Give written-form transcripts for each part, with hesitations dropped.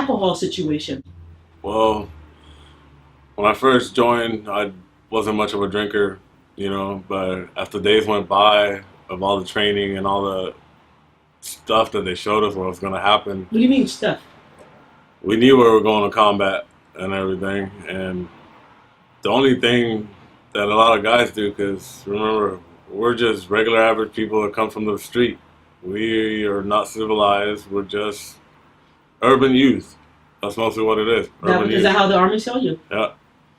alcohol situation? Well, when I first joined, I wasn't much of a drinker, you know, but after days went by of all the training and all the stuff that they showed us what was going to happen. What do you mean stuff? We knew we were going to combat and everything, and the only thing that a lot of guys do, because remember, we're just regular average people that come from the street. We are not civilized. We're just urban youth. That's mostly what it is. Is that how the Army saw you? Yeah.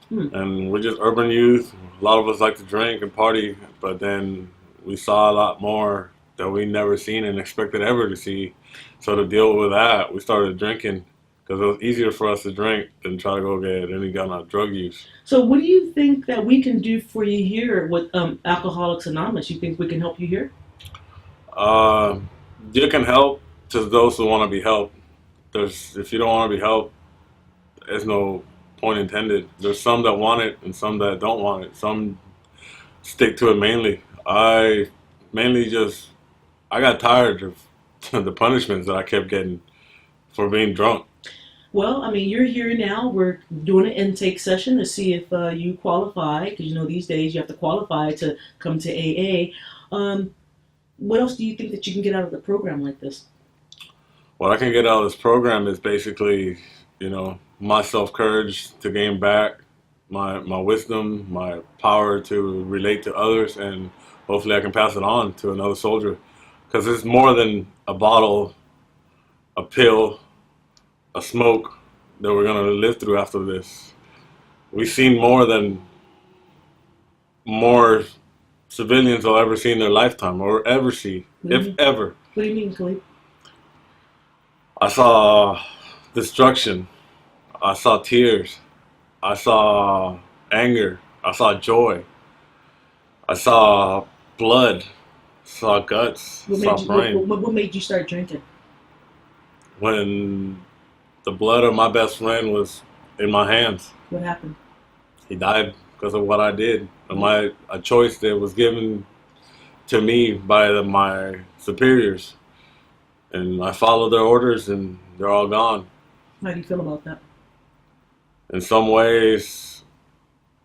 And we're just urban youth. A lot of us like to drink and party, but then we saw a lot more that we never seen and expected ever to see. So to deal with that, we started drinking because it was easier for us to drink than try to go get any kind of drug use. So what do you think that we can do for you here with Alcoholics Anonymous? You think we can help you here? You can help to those who want to be helped. If you don't want to be helped, there's no point intended. There's some that want it and some that don't want it. Some stick to it mainly. I got tired of the punishments that I kept getting for being drunk. Well, I mean, you're here now. We're doing an intake session to see if you qualify, because you know these days you have to qualify to come to AA. What else do you think that you can get out of the program like this? What I can get out of this program is basically, you know, my self-courage to gain back, my wisdom, my power to relate to others, and hopefully I can pass it on to another soldier. Because it's more than a bottle, a pill, a smoke that we're going to live through after this. We've seen more civilians will ever see in their lifetime, or ever see, if ever. What do you mean, Khalid? I saw destruction. I saw tears. I saw anger. I saw joy. I saw blood. I saw guts. I saw brain. What made you start drinking? When the blood of my best friend was in my hands. What happened? He died because of what I did. A choice that was given to me by my superiors. And I followed their orders and they're all gone. How do you feel about that? In some ways,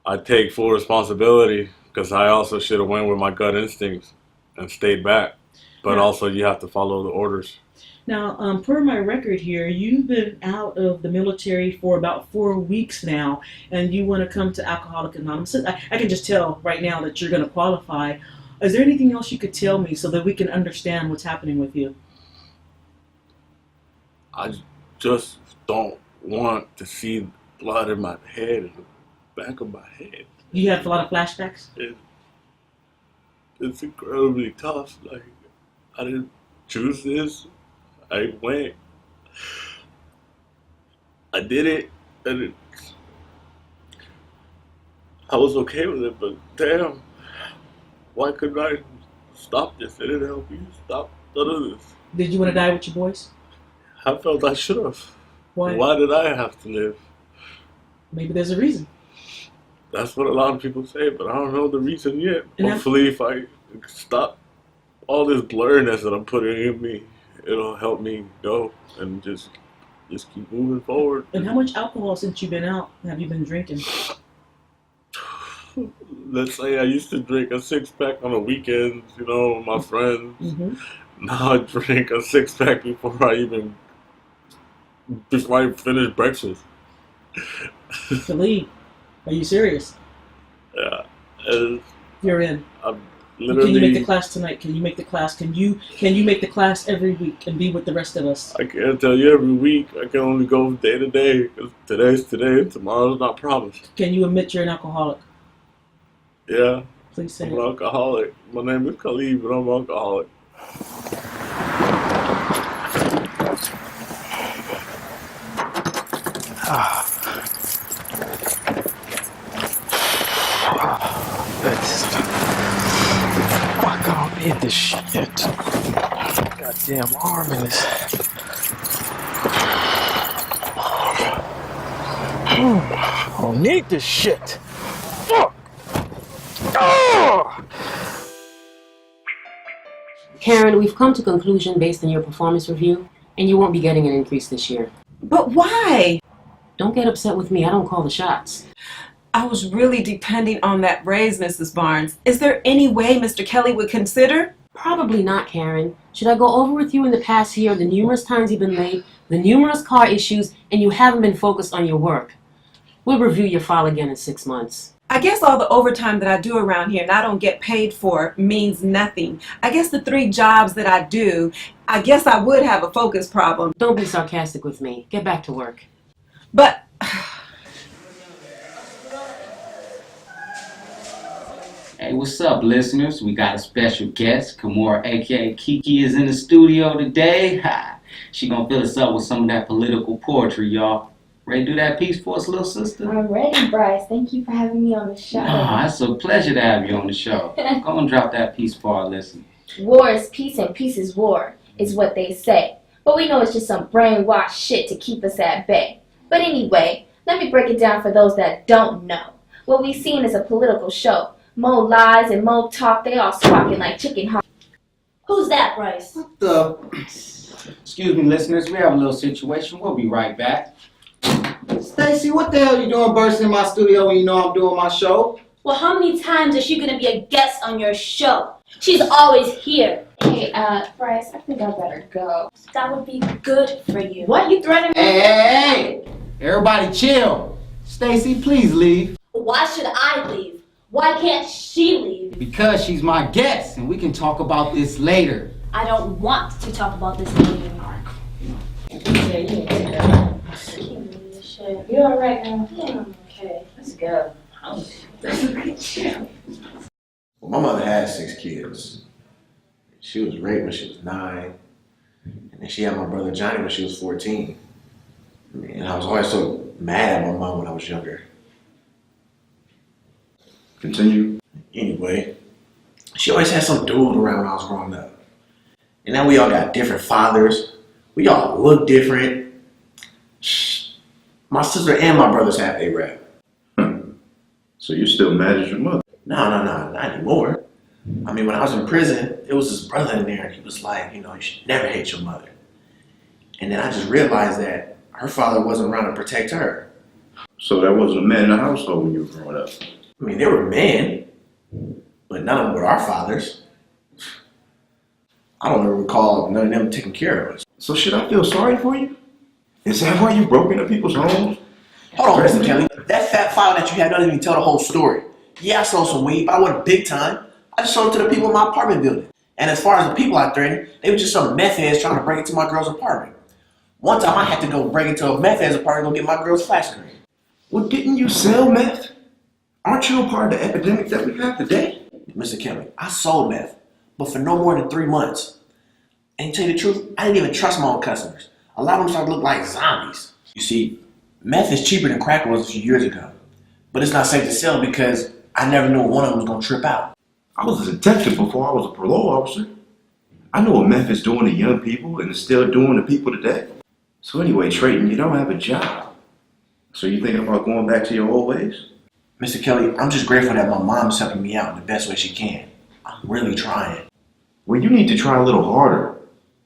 I take full responsibility because I also should have went with my gut instincts and stayed back. But also you have to follow the orders. Now, per my record here, you've been out of the military for about 4 weeks now, and you want to come to Alcoholics Anonymous. I can just tell right now that you're going to qualify. Is there anything else you could tell me so that we can understand what's happening with you? I just don't want to see blood in my head, in the back of my head. You have a lot of flashbacks? It's incredibly tough. Like, I didn't choose this. I went. I did it, and I was okay with it, but damn, why couldn't I stop this? It didn't help you stop none of this. Did you want to die with your boys? I felt I should have. Why? Why did I have to live? Maybe there's a reason. That's what a lot of people say, but I don't know the reason yet. Hopefully, if I stop all this blurriness that I'm putting in me, it'll help me go and just keep moving forward. And how much alcohol since you've been out have you been drinking? Let's say I used to drink a 6-pack on the weekends, you know, with my friends. Now I drink a 6-pack before I finish breakfast. Khalid, are you serious? Yeah. You're in. Literally, can you make the class tonight? Can you make the class? Can you make the class every week and be with the rest of us? I can't tell you every week. I can only go day to day. Because today's today and tomorrow's not promised. Can you admit you're an alcoholic? Yeah. Please say I'm an alcoholic. My name is Khalid, but I'm an alcoholic. Fuck, I don't need this shit. Goddamn arm in this. I don't need this shit. Fuck. Karen, we've come to conclusion based on your performance review, and you won't be getting an increase this year. But why? Don't get upset with me. I don't call the shots. I was really depending on that raise, Mrs. Barnes. Is there any way Mr. Kelly would consider? Probably not, Karen. Should I go over with you in the past year the numerous times you've been late, the numerous car issues, and you haven't been focused on your work? We'll review your file again in 6 months. I guess all the overtime that I do around here and I don't get paid for means nothing. I guess the 3 jobs that I do, I guess I would have a focus problem. Don't be sarcastic with me. Get back to work. But... Hey, what's up, listeners? We got a special guest. Kimouiya, aka Kee Kee, is in the studio today. She gonna fill us up with some of that political poetry, y'all. Ready to do that piece for us, little sister? I'm ready, Bryce. Thank you for having me on the show. It's a pleasure to have you on the show. Go and drop that piece for our listeners. War is peace and peace is war, is what they say. But we know it's just some brainwashed shit to keep us at bay. But anyway, let me break it down for those that don't know. What we've seen is a political show. Mo lies and Mo talk, they all squawking like chicken hawk. Who's that, Bryce? What the? Excuse me, listeners. We have a little situation. We'll be right back. Stacey, what the hell you doing bursting in my studio when you know I'm doing my show? Well, how many times is she gonna be a guest on your show? She's always here. Hey, Bryce, I think I better go. That would be good for you. What, you threatening me? Hey! Everybody chill. Stacey, please leave. Why should I leave? Why can't she leave? Because she's my guest and we can talk about this later. I don't want to talk about this later. Yeah, you need to go. You alright now? Yeah, I'm okay. Let's go. Well, my mother had 6 kids. She was raped when she was 9. And then she had my brother Johnny when she was 14. And I was always so mad at my mom when I was younger. Continue. Anyway, she always had some dude around when I was growing up. And now we all got different fathers. We all look different. My sister and my brothers have a rap. So you're still mad at your mother? No, not anymore. I mean, when I was in prison, it was his brother in there, and he was like, you should never hate your mother. And then I just realized that her father wasn't around to protect her. So there wasn't a man in the household when you were growing up? I mean, there were men, but none of them were our fathers. I don't ever recall none of them taking care of us. So should I feel sorry for you? Is that why you broke into people's homes? Hold on, Mr. Kelly. That fat file that you had doesn't even tell the whole story. Yeah, I sold some weed, but I wasn't big time. I just sold it to the people in my apartment building. And as far as the people I threatened, they were just some meth heads trying to break into my girl's apartment. One time I had to go break into a meth head's apartment to go get my girl's flash screen. Well, didn't you sell meth? Aren't you a part of the epidemic that we have today? Mr. Kelly, I sold meth, but for no more than 3 months. And to tell you the truth, I didn't even trust my own customers. A lot of them started to look like zombies. You see, meth is cheaper than crack was a few years ago. But it's not safe to sell because I never knew one of them was going to trip out. I was a detective before I was a parole officer. I know what meth is doing to young people and it's still doing to people today. So anyway, Trayton, you don't have a job. So you thinking about going back to your old ways? Mr. Kelly, I'm just grateful that my mom's helping me out in the best way she can. I'm really trying. Well, you need to try a little harder.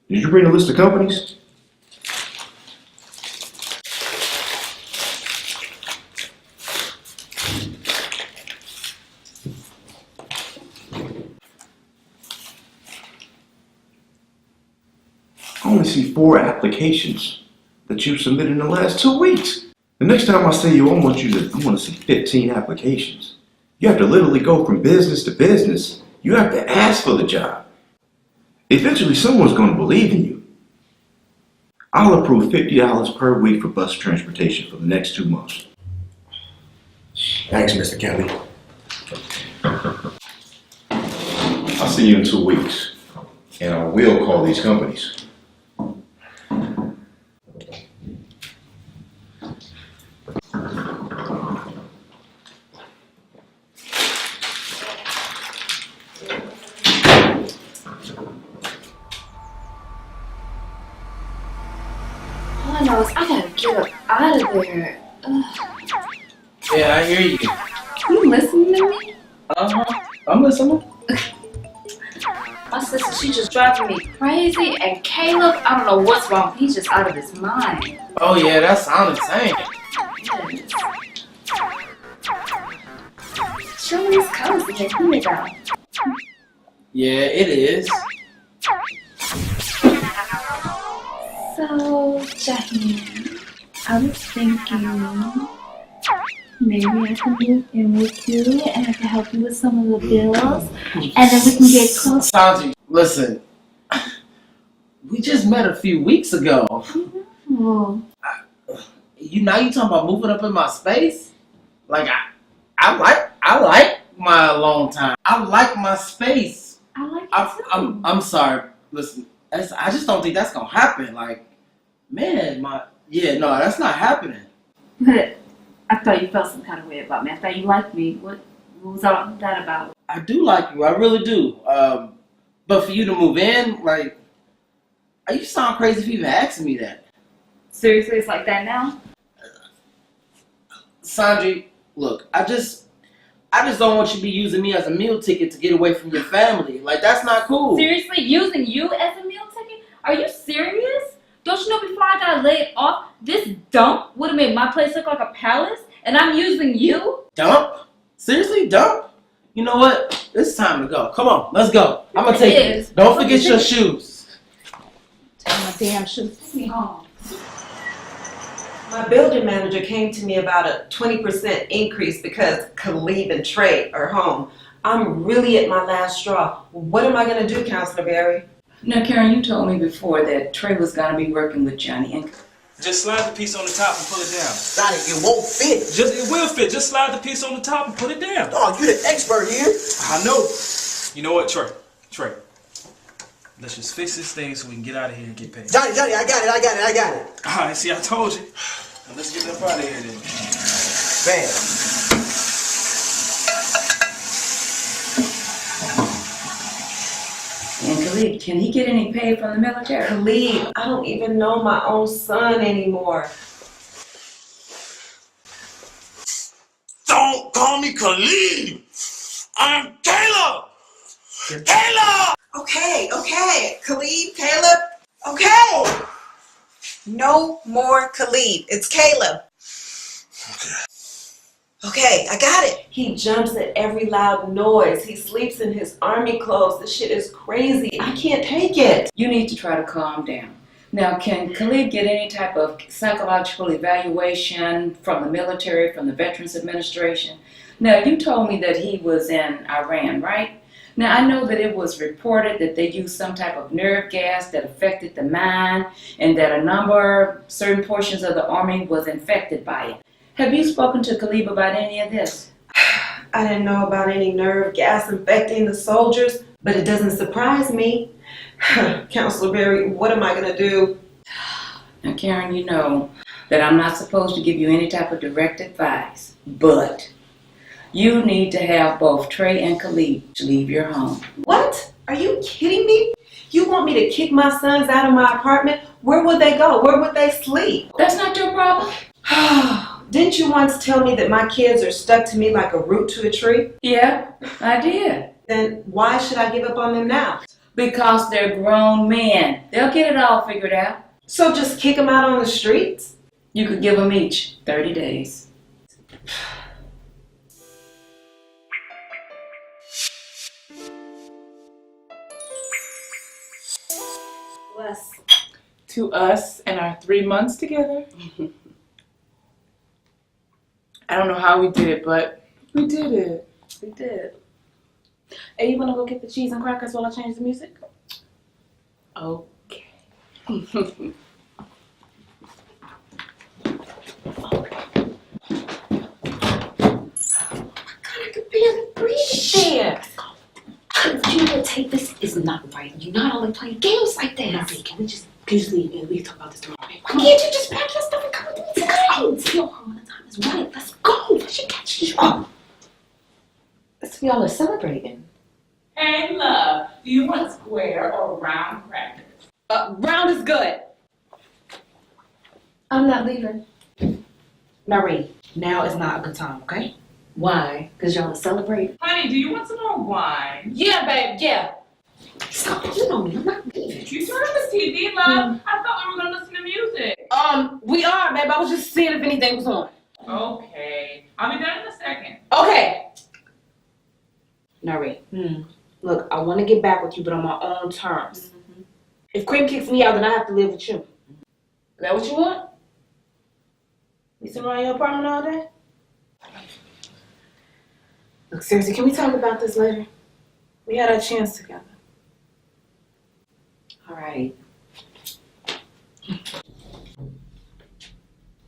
Did you bring a list of companies? I only see 4 applications that you submitted in the last 2 weeks. The next time I see you, I want to see 15 applications. You have to literally go from business to business. You have to ask for the job. Eventually, someone's going to believe in you. I'll approve $50 per week for bus transportation for the next 2 months. Thanks, Mr. Kelly. I'll see you in 2 weeks, and I will call these companies. I gotta get up out of there. Ugh. Yeah, I hear you. You listening to me? I'm listening. My sister, she's just driving me crazy. And Caleb, I don't know what's wrong. He's just out of his mind. Oh yeah, that sounds insane. Show me his cozy and cool it down. Yeah, it is. So, Jaheim, I was thinking maybe I can move in with you and I can help you with some of the bills and then we can get close. Songee, listen, we just met a few weeks ago. Oh. Now you talking about moving up in my space? Like I like my alone time. I like my space. I like it too. I'm sorry. Listen, I just don't think that's gonna happen. Like, man, no, that's not happening. But I thought you felt some kind of way about me. I thought you liked me. What was all that about? I do like you. I really do. But for you to move in, like, you sound crazy for even asking me that. Seriously, it's like that now? Songee, look, I just don't want you to be using me as a meal ticket to get away from your family. Like, that's not cool. Seriously? Using you as a meal ticket? Are you serious? Don't you know before I got laid off, this dump would have made my place look like a palace? And I'm using you? Dump? Seriously? Dump? You know what? It's time to go. Come on, let's go. I'm gonna take you. Don't forget your shoes. Take my damn shoes. Take me home. My building manager came to me about a 20% increase because Khalid and Trey are home. I'm really at my last straw. What am I going to do, Counselor Barry? Now, Karen, you told me before that Trey was going to be working with Johnny. And just slide the piece on the top and pull it down. Johnny, it won't fit. It will fit. Just slide the piece on the top and put it down. Oh, you the expert here. I know. You know what, Trey? Let's just fix this thing so we can get out of here and get paid. Johnny, I got it. All right, see, I told you. Now let's get up out of here then. Bam. And Khalid, can he get any pay from the military? Khalid, I don't even know my own son anymore. Don't call me Khalid. I'm Caleb. Caleb! Okay. Khalid, Caleb. Okay. No more Khalid. It's Caleb. Okay, I got it. He jumps at every loud noise. He sleeps in his army clothes. This shit is crazy. I can't take it. You need to try to calm down. Now, can Khalid get any type of psychological evaluation from the military, from the Veterans Administration? Now, you told me that he was in Iran, right? Now, I know that it was reported that they used some type of nerve gas that affected the mind and that certain portions of the army was infected by it. Have you spoken to Khalid about any of this? I didn't know about any nerve gas infecting the soldiers, but it doesn't surprise me. Counselor Barry, what am I going to do? Now, Karen, you know that I'm not supposed to give you any type of direct advice, but you need to have both Trey and Khalid leave your home. What? Are you kidding me? You want me to kick my sons out of my apartment? Where would they go? Where would they sleep? That's not your problem. Didn't you once tell me that my kids are stuck to me like a root to a tree? Yeah, I did. Then why should I give up on them now? Because they're grown men. They'll get it all figured out. So just kick them out on the streets? You could give them each 30 days. To us and our 3 months together. I don't know how we did it, but we did it. We did. Hey, you wanna go get the cheese and crackers while I change the music? Okay. I could barely breathe there. You know, Tate, this is not right. You're not only playing games like that. Okay, can we just leave and we talk about this tomorrow? Why can't you just pack your stuff and come with me tonight? Oh, still home. The time is right. Let's go. Let's catch you up. So y'all are celebrating. Hey, love, do you want square or round crackers? Round is good. I'm not leaving. Nyree, now is not a good time, okay? Why? Because y'all are celebrating. Honey, do you want some more wine? Yeah, babe, yeah. Stop, you know me, I'm not leaving. You turn on the TV, love. I thought we were gonna listen to music. We are, babe. I was just seeing if anything was on. Okay. I'll be done in a second. Okay. Nyree, look, I want to get back with you, but on my own terms. If Cream kicks me out, then I have to live with you. Is that what you want? You sitting around your apartment all day? Look, seriously, can we talk about this later? We had our chance together. All right.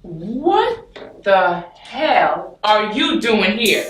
What the hell are you doing here?